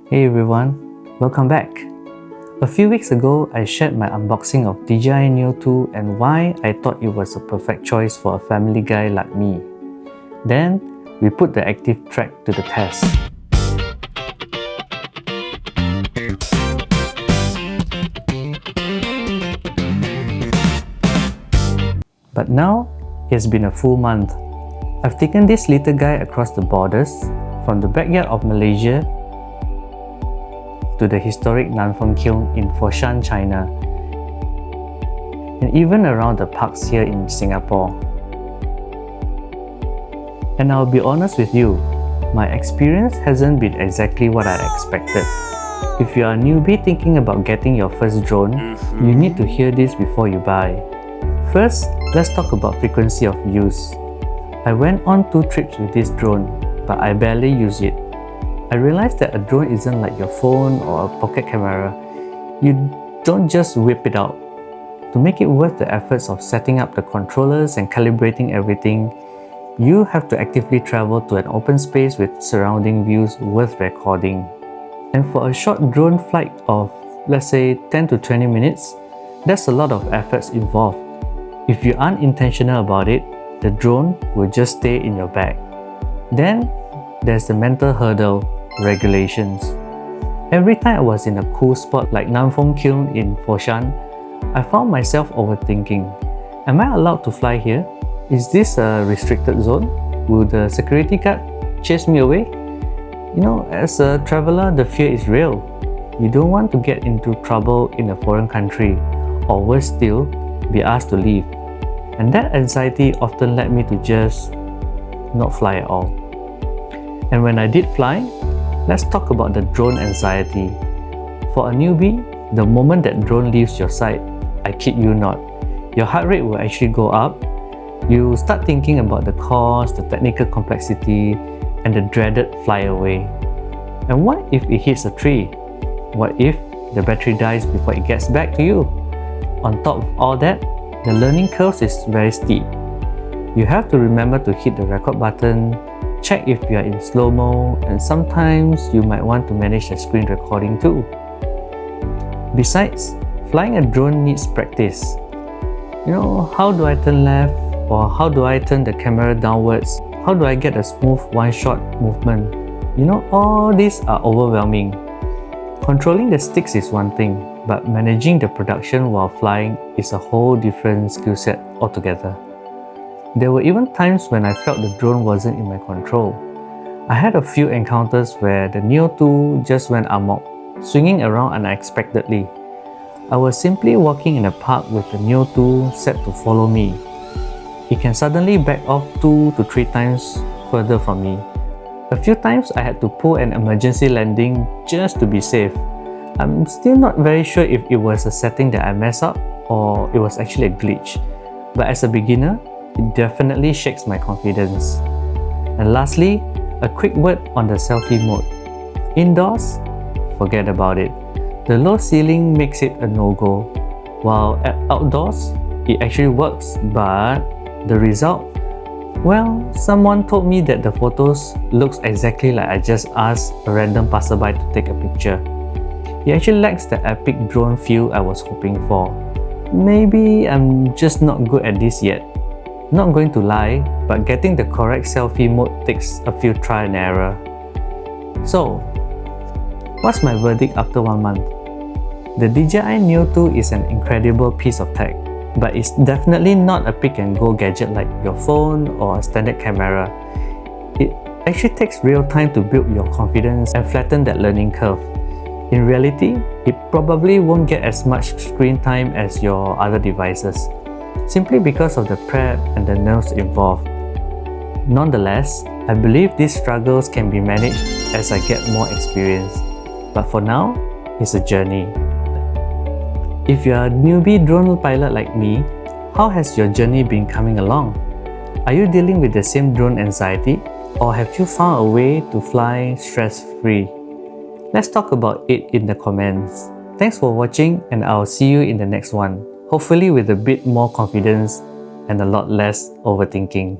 Hey everyone, welcome back. A few weeks ago, I shared my unboxing of DJI Neo 2 and why I thought it was a perfect choice for a family guy like me. Then, we put the active track to the test. But now, it's been a full month. I've taken this little guy across the borders, from the backyard of Malaysia to the historic Nanfeng Kiln in Foshan, China, and even around the parks here in Singapore. And I'll be honest with you, my experience hasn't been exactly what I expected. If you are a newbie thinking about getting your first drone, you need to hear this before you buy. First, let's talk about frequency of use. I went on 2 trips with this drone, but I barely use it. I realized that a drone isn't like your phone or a pocket camera. You don't just whip it out. To make it worth the efforts of setting up the controllers and calibrating everything, you have to actively travel to an open space with surrounding views worth recording. And for a short drone flight of, let's say, 10 to 20 minutes, that's a lot of efforts involved. If you're unintentional about it, the drone will just stay in your bag. Then, there's the mental hurdle, regulations. Every time I was in a cool spot like Nanfeng Kiln in Foshan, I found myself overthinking. Am I allowed to fly here? Is this a restricted zone? Will the security guard chase me away? As a traveler, the fear is real. You don't want to get into trouble in a foreign country, or worse still, be asked to leave. And that anxiety often led me to just not fly at all. And when I did fly, let's talk about the drone anxiety. For a newbie, the moment that drone leaves your sight, I kid you not, your heart rate will actually go up. You start thinking about the cost, the technical complexity, and the dreaded flyaway. And what if it hits a tree? What if the battery dies before it gets back to you? On top of all that, the learning curve is very steep. You have to remember to hit the record button, check if you are in slow-mo, and sometimes you might want to manage the screen recording too. Besides, flying a drone needs practice. How do I turn left? Or how do I turn the camera downwards? How do I get a smooth one-shot movement? All these are overwhelming. Controlling the sticks is one thing, but managing the production while flying is a whole different skill set altogether. There were even times when I felt the drone wasn't in my control. I had a few encounters where the Neo 2 just went amok, swinging around unexpectedly. I was simply walking in a park with the Neo 2 set to follow me. It can suddenly back off 2 to 3 times further from me. A few times I had to pull an emergency landing just to be safe. I'm still not very sure if it was a setting that I messed up or it was actually a glitch. But as a beginner, it definitely shakes my confidence. And lastly, a quick word on the selfie mode. Indoors, forget about it. The low ceiling makes it a no-go. While outdoors, it actually works, but the result? Well, someone told me that the photos looks exactly like I just asked a random passerby to take a picture. It actually lacks the epic drone feel I was hoping for. Maybe I'm just not good at this yet. Not going to lie, but getting the correct selfie mode takes a few try and error. So, what's my verdict after 1 month? The DJI Neo 2 is an incredible piece of tech, but it's definitely not a pick-and-go gadget like your phone or a standard camera. It actually takes real time to build your confidence and flatten that learning curve. In reality, it probably won't get as much screen time as your other devices, simply because of the prep and the nerves involved. Nonetheless, I believe these struggles can be managed as I get more experience. But for now, it's a journey. If you're a newbie drone pilot like me, how has your journey been coming along? Are you dealing with the same drone anxiety, or have you found a way to fly stress-free? Let's talk about it in the comments. Thanks for watching, and I'll see you in the next one, hopefully with a bit more confidence and a lot less overthinking.